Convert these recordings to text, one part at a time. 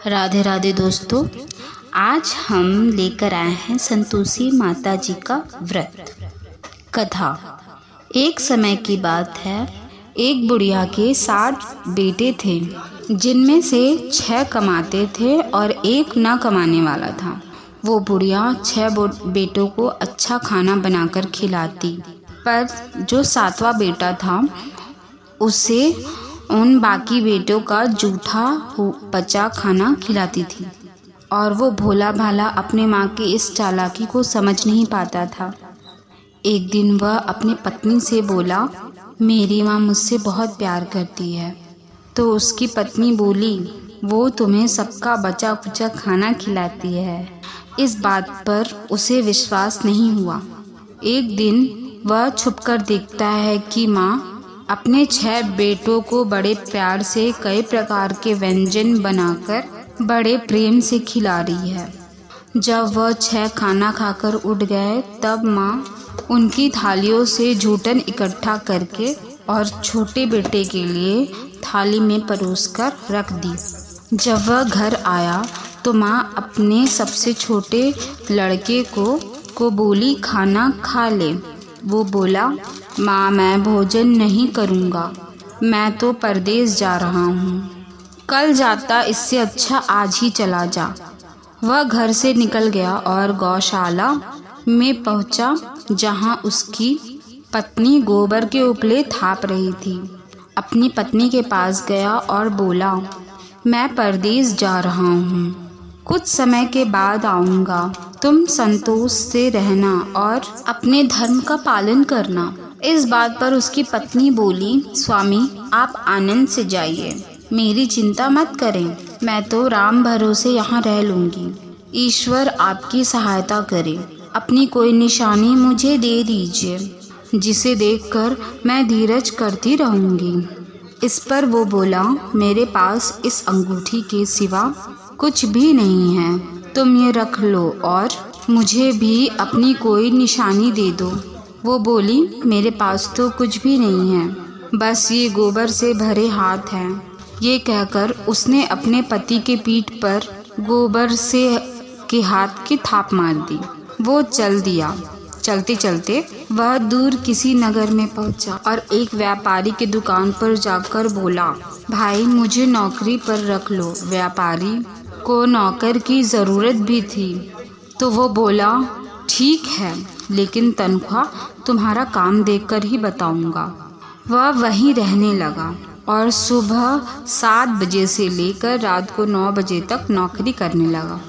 राधे राधे दोस्तों, आज हम लेकर आए हैं संतोषी माता जी का व्रत कथा। एक समय की बात है, एक बुढ़िया के 60 बेटे थे, जिनमें से 6 कमाते थे और एक न कमाने वाला था। वो बुढ़िया 6 बेटों को अच्छा खाना बनाकर खिलाती, पर जो 7वां बेटा था उसे उन बाकी बेटों का जूठा पचा खाना खिलाती थी। और वो भोला भाला अपने माँ की इस चालाकी को समझ नहीं पाता था। एक दिन वह अपनी पत्नी से बोला, मेरी माँ मुझसे बहुत प्यार करती है। तो उसकी पत्नी बोली, वो तुम्हें सबका बचा कुचा खाना खिलाती है। इस बात पर उसे विश्वास नहीं हुआ। एक दिन वह छुपकर देखता है कि माँ अपने 6 बेटों को बड़े प्यार से कई प्रकार के व्यंजन बनाकर बड़े प्रेम से खिला रही है। जब वह 6 खाना खाकर उठ गए, तब माँ उनकी थालियों से जूठन इकट्ठा करके और छोटे बेटे के लिए थाली में परोसकर रख दी। जब वह घर आया तो माँ अपने सबसे छोटे लड़के को बोली, खाना खा ले। वो बोला, माँ मैं भोजन नहीं करूँगा, मैं तो परदेश जा रहा हूँ। कल जाता, इससे अच्छा आज ही चला जा। वह घर से निकल गया और गौशाला में पहुँचा, जहाँ उसकी पत्नी गोबर के उपले थाप रही थी। अपनी पत्नी के पास गया और बोला, मैं परदेश जा रहा हूँ, कुछ समय के बाद आऊँगा। तुम संतोष से रहना और अपने धर्म का पालन करना। इस बात पर उसकी पत्नी बोली, स्वामी आप आनंद से जाइए, मेरी चिंता मत करें, मैं तो राम भरोसे यहाँ रह लूँगी। ईश्वर आपकी सहायता करे। अपनी कोई निशानी मुझे दे दीजिए, जिसे देखकर मैं धीरज करती रहूँगी। इस पर वो बोला, मेरे पास इस अंगूठी के सिवा कुछ भी नहीं है, तुम ये रख लो और मुझे भी अपनी कोई निशानी दे दो। वो बोली, मेरे पास तो कुछ भी नहीं है, बस ये गोबर से भरे हाथ हैं। ये कहकर उसने अपने पति के पीठ पर गोबर से के हाथ की थाप मार दी। वो चल दिया। चलते चलते वह दूर किसी नगर में पहुंचा और एक व्यापारी की दुकान पर जाकर बोला, भाई मुझे नौकरी पर रख लो। व्यापारी को नौकर की ज़रूरत भी थी, तो वो बोला, ठीक है, लेकिन तनख्वाह तुम्हारा काम देखकर ही बताऊंगा। वह वहीं रहने लगा और सुबह 7 बजे से लेकर रात को 9 बजे तक नौकरी करने लगा।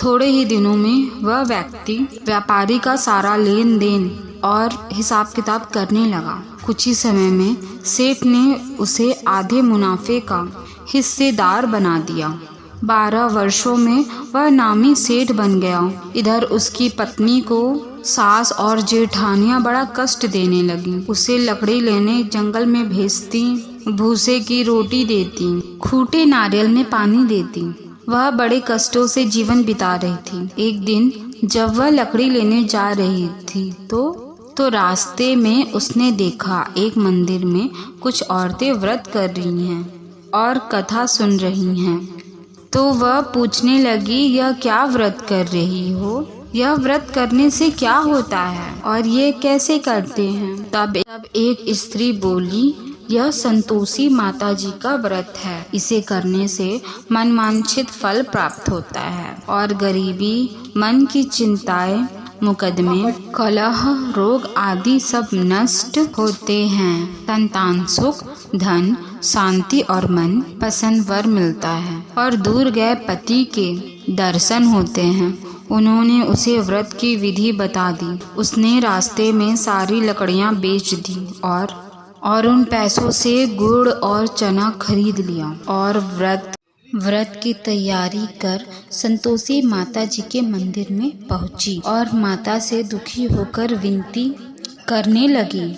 थोड़े ही दिनों में वह व्यक्ति व्यापारी का सारा लेन देन और हिसाब किताब करने लगा। कुछ ही समय में सेठ ने उसे आधे मुनाफे का हिस्सेदार बना दिया। 12 वर्षों में वह नामी सेठ बन गया। इधर उसकी पत्नी को सास और जेठानियां बड़ा कष्ट देने लगी। उसे लकड़ी लेने जंगल में भेजती, भूसे की रोटी देती, खूटे नारियल में पानी देती। वह बड़े कष्टों से जीवन बिता रही थी। एक दिन जब वह लकड़ी लेने जा रही थी तो रास्ते में उसने देखा, एक मंदिर में कुछ औरतें व्रत कर रही हैं और कथा सुन रही हैं। तो वह पूछने लगी, यह क्या व्रत कर रही हो? यह व्रत करने से क्या होता है और ये कैसे करते हैं? तब एक स्त्री बोली, यह संतोषी माता जी का व्रत है। इसे करने से मनवांछित फल प्राप्त होता है और गरीबी, मन की चिंताएं, मुकदमे, कलह, रोग आदि सब नष्ट होते हैं। संतान सुख, धन, शांति और मन पसंद वर मिलता है और दूर गए पति के दर्शन होते हैं। उन्होंने उसे व्रत की विधि बता दी। उसने रास्ते में सारी लकड़ियां बेच दी और उन पैसों से गुड़ और चना खरीद लिया और व्रत की तैयारी कर संतोषी माता जी के मंदिर में पहुंची और माता से दुखी होकर विनती करने लगी,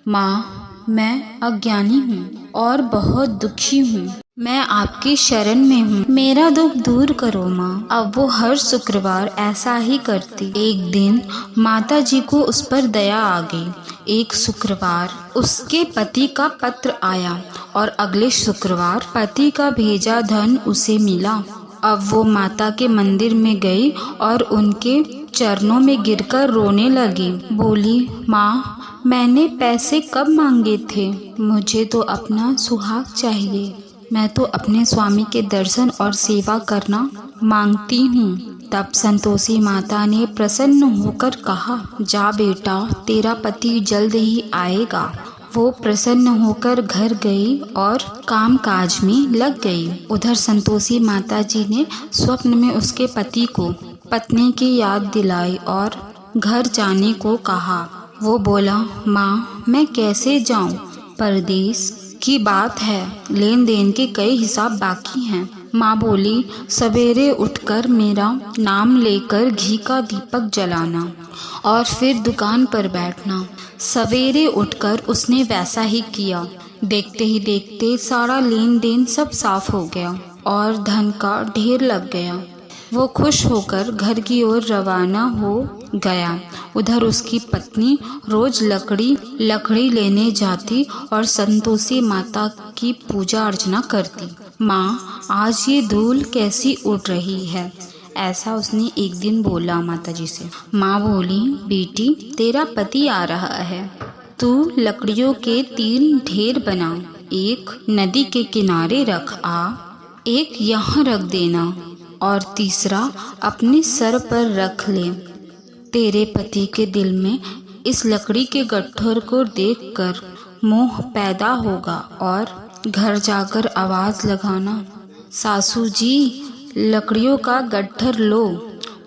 माँ मैं अज्ञानी हूँ और बहुत दुखी हूँ, मैं आपकी शरण में हूँ, मेरा दुख दूर करो माँ। अब वो हर शुक्रवार ऐसा ही करती। एक दिन माता जी को उस पर दया आ गई। एक शुक्रवार उसके पति का पत्र आया और अगले शुक्रवार पति का भेजा धन उसे मिला अब वो माता के मंदिर में गई और उनके चरणों में गिरकर रोने लगी। बोली, माँ, मैंने पैसे कब मांगे थे? मुझे तो अपना सुहाग चाहिए। मैं तो अपने स्वामी के दर्शन और सेवा करना मांगती हूँ। तब संतोषी माता ने प्रसन्न होकर कहा, जा बेटा, तेरा पति जल्द ही आएगा। वो प्रसन्न होकर घर गई और कामकाज में लग गई। उधर संतोषी माता जी ने स्वप्न में उसके पति को पत्नी की याद दिलाई और घर जाने को कहा। वो बोला, माँ, मैं कैसे जाऊँ? परदेश की बात है, लेन देन के कई हिसाब बाकी हैं। माँ बोली, सवेरे उठकर मेरा नाम लेकर घी का दीपक जलाना और फिर दुकान पर बैठना। सवेरे उठकर उसने वैसा ही किया। देखते ही देखते सारा लेन देन सब साफ हो गया और धन का ढेर लग गया। वो खुश होकर घर की ओर रवाना हो गया। उधर उसकी पत्नी रोज लकड़ी लेने जाती और संतोषी माता की पूजा अर्चना करती। माँ, आज ये धूल कैसी उड़ रही है? ऐसा उसने एक दिन बोला माताजी से। माँ बोली, बेटी, तेरा पति आ रहा है। तू लकड़ियों के 3 ढेर बना, एक नदी के किनारे रख आ, एक यहाँ रख देना और तीसरा अपने सर पर रख ले। तेरे पति के दिल में इस लकड़ी के गट्ठर को देखकर मोह पैदा होगा और घर जाकर आवाज़ लगाना, सासू जी, लकड़ियों का गट्ठर लो,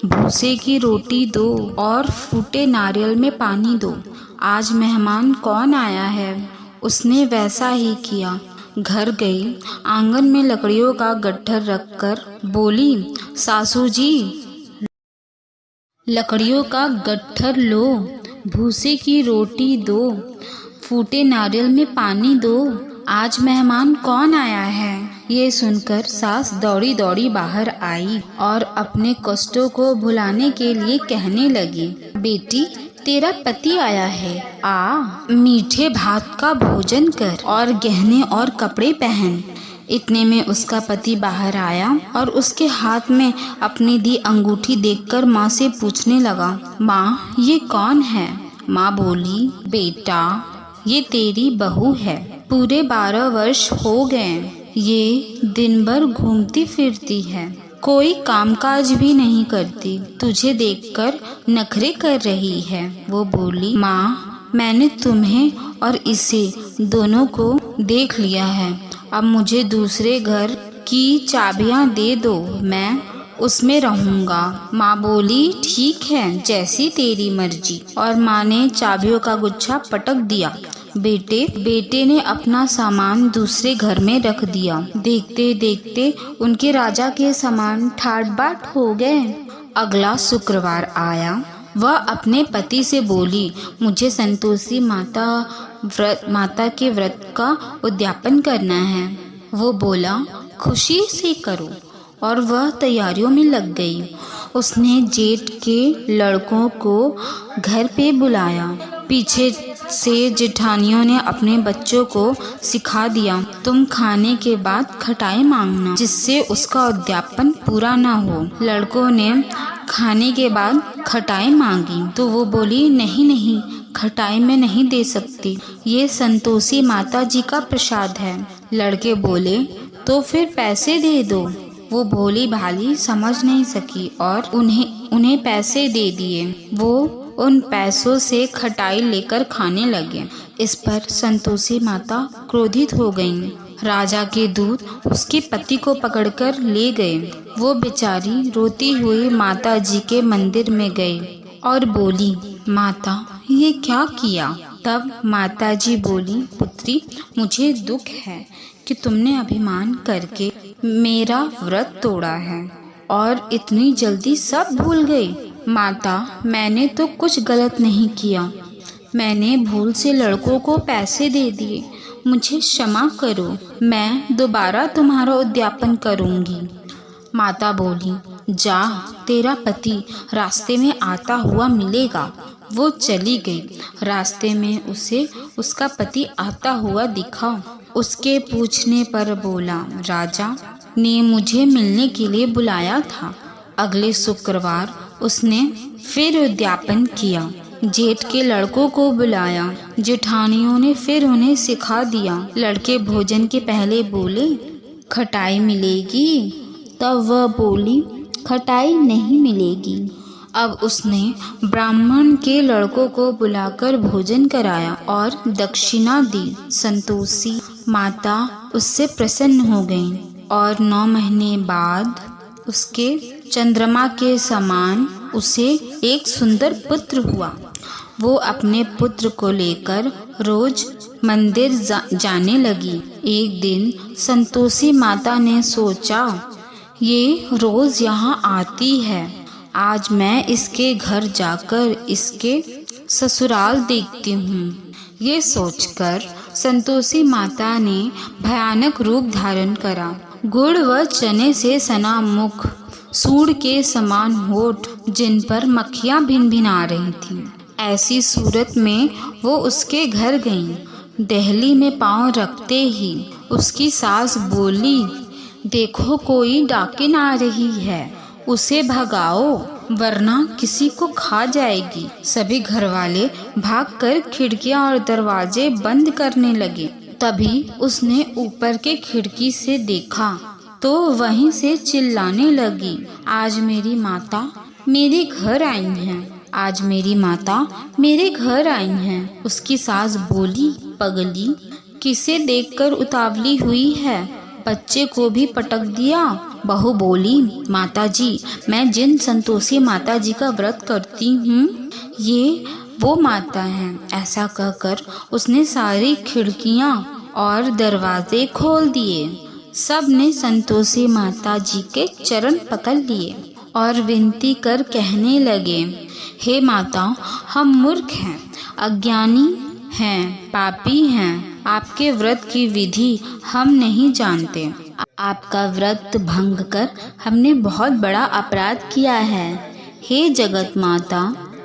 भूसे की रोटी दो और फूटे नारियल में पानी दो। आज मेहमान कौन आया है? उसने वैसा ही किया। घर गई, आंगन में लकड़ियों का गट्ठर रखकर बोली, सासू जी, लकड़ियों का गट्ठर लो, भूसे की रोटी दो, फूटे नारियल में पानी दो। आज मेहमान कौन आया है? ये सुनकर सास दौड़ी दौड़ी बाहर आई और अपने कष्टों को भुलाने के लिए कहने लगी, बेटी, तेरा पति आया है, आ मीठे भात का भोजन कर और गहने और कपड़े पहन। इतने में उसका पति बाहर आया और उसके हाथ में अपनी दी अंगूठी देखकर माँ से पूछने लगा, माँ, ये कौन है? माँ बोली, बेटा, ये तेरी बहू है। पूरे 12 वर्ष हो गए। ये दिन भर घूमती फिरती है, कोई कामकाज भी नहीं करती। तुझे देखकर नखरे कर रही है। वो बोली, माँ, मैंने तुम्हें और इसे दोनों को देख लिया है। अब मुझे दूसरे घर की चाबियाँ दे दो, मैं उसमें रहूँगा। माँ बोली, ठीक है, जैसी तेरी मर्जी। और माँ ने चाबियों का गुच्छा पटक दिया। बेटे ने अपना सामान दूसरे घर में रख दिया। देखते देखते उनके राजा के सामान ठाट बाट हो गए। अगला शुक्रवार आया। वह अपने पति से बोली, मुझे संतोषी माता के व्रत का उद्यापन करना है। वो बोला, खुशी से करो। और वह तैयारियों में लग गई। उसने जेठ के लड़कों को घर पे बुलाया। पीछे से जेठानियों ने अपने बच्चों को सिखा दिया, तुम खाने के बाद खटाई मांगना, जिससे उसका उद्यापन पूरा ना हो। लड़कों ने खाने के बाद खटाई मांगी तो वो बोली, नहीं, खटाई में नहीं दे सकती, ये संतोषी माता जी का प्रसाद है। लड़के बोले, तो फिर पैसे दे दो। वो भोली भाली समझ नहीं सकी और उन्हें पैसे दे दिए। वो उन पैसों से खटाई लेकर खाने लगे। इस पर संतोषी माता क्रोधित हो गईं। राजा के दूत उसके पति को पकड़कर ले गए। वो बेचारी रोती हुई माता जी के मंदिर में गई और बोली, माता, ये क्या किया? तब माता जी बोली, पुत्री, मुझे दुख है कि तुमने अभिमान करके मेरा व्रत तोड़ा है और इतनी जल्दी सब भूल गई। माता, मैंने तो कुछ गलत नहीं किया। मैंने भूल से लड़कों को पैसे दे दिए। मुझे क्षमा करो, मैं दोबारा तुम्हारा उद्यापन करूँगी। माता बोली, जा, तेरा पति रास्ते में आता हुआ मिलेगा। वो चली गई। रास्ते में उसे उसका पति आता हुआ दिखा। उसके पूछने पर बोला, राजा, ने मुझे मिलने के लिए बुलाया था। अगले शुक्रवार उसने फिर उद्यापन किया। जेठ के लड़कों को बुलाया। जेठानियों ने फिर उन्हें सिखा दिया। लड़के भोजन के पहले बोले, खटाई मिलेगी? तब वह बोली, खटाई नहीं मिलेगी। अब उसने ब्राह्मण के लड़कों को बुलाकर भोजन कराया और दक्षिणा दी। संतोषी माता उससे प्रसन्न हो गईं और 9 महीने बाद उसके चंद्रमा के समान उसे एक सुंदर पुत्र हुआ। वो अपने पुत्र को लेकर रोज मंदिर जाने लगी। एक दिन संतोषी माता ने सोचा, ये रोज यहाँ आती है, आज मैं इसके घर जाकर इसके ससुराल देखती हूँ। ये सोचकर संतोषी माता ने भयानक रूप धारण करा। गुड़ व चने से सना मुख, सूंड के समान होठ, जिन पर मक्खियाँ भिनभिना रही थीं। ऐसी सूरत में वो उसके घर गईं। दहली में पांव रखते ही उसकी सास बोली, देखो कोई डाकिन आ रही है, उसे भगाओ वरना किसी को खा जाएगी। सभी घरवाले भागकर खिड़कियां और दरवाजे बंद करने लगे। तभी उसने ऊपर के खिड़की से देखा तो वहीं से चिल्लाने लगी, आज मेरी माता मेरे घर आई हैं, आज मेरी माता मेरे घर आई हैं। उसकी सास बोली, पगली, किसे देखकर उतावली हुई है? बच्चे को भी पटक दिया। बहू बोली, माताजी, मैं जिन संतोषी माताजी का व्रत करती हूँ, ये वो माता हैं। ऐसा कहकर उसने सारी खिड़कियाँ और दरवाजे खोल दिए। सब ने संतोषी माताजी के चरण पकड़ लिए और विनती कर कहने लगे, हे माता, हम मूर्ख हैं, अज्ञानी हैं, पापी हैं। आपके व्रत की विधि हम नहीं जानते। आपका व्रत भंग कर हमने बहुत बड़ा अपराध किया है। हे जगत माता,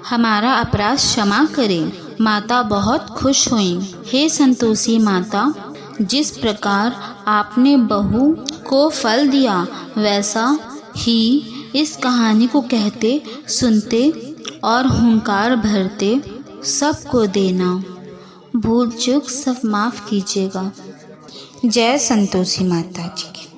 हमारा अपराध क्षमा करें। माता बहुत खुश हुई। हे संतोषी माता, जिस प्रकार आपने बहू को फल दिया, वैसा ही इस कहानी को कहते, सुनते और हुंकार भरते सबको देना। भूल चूक सब माफ़ कीजिएगा। जय संतोषी माता जी की।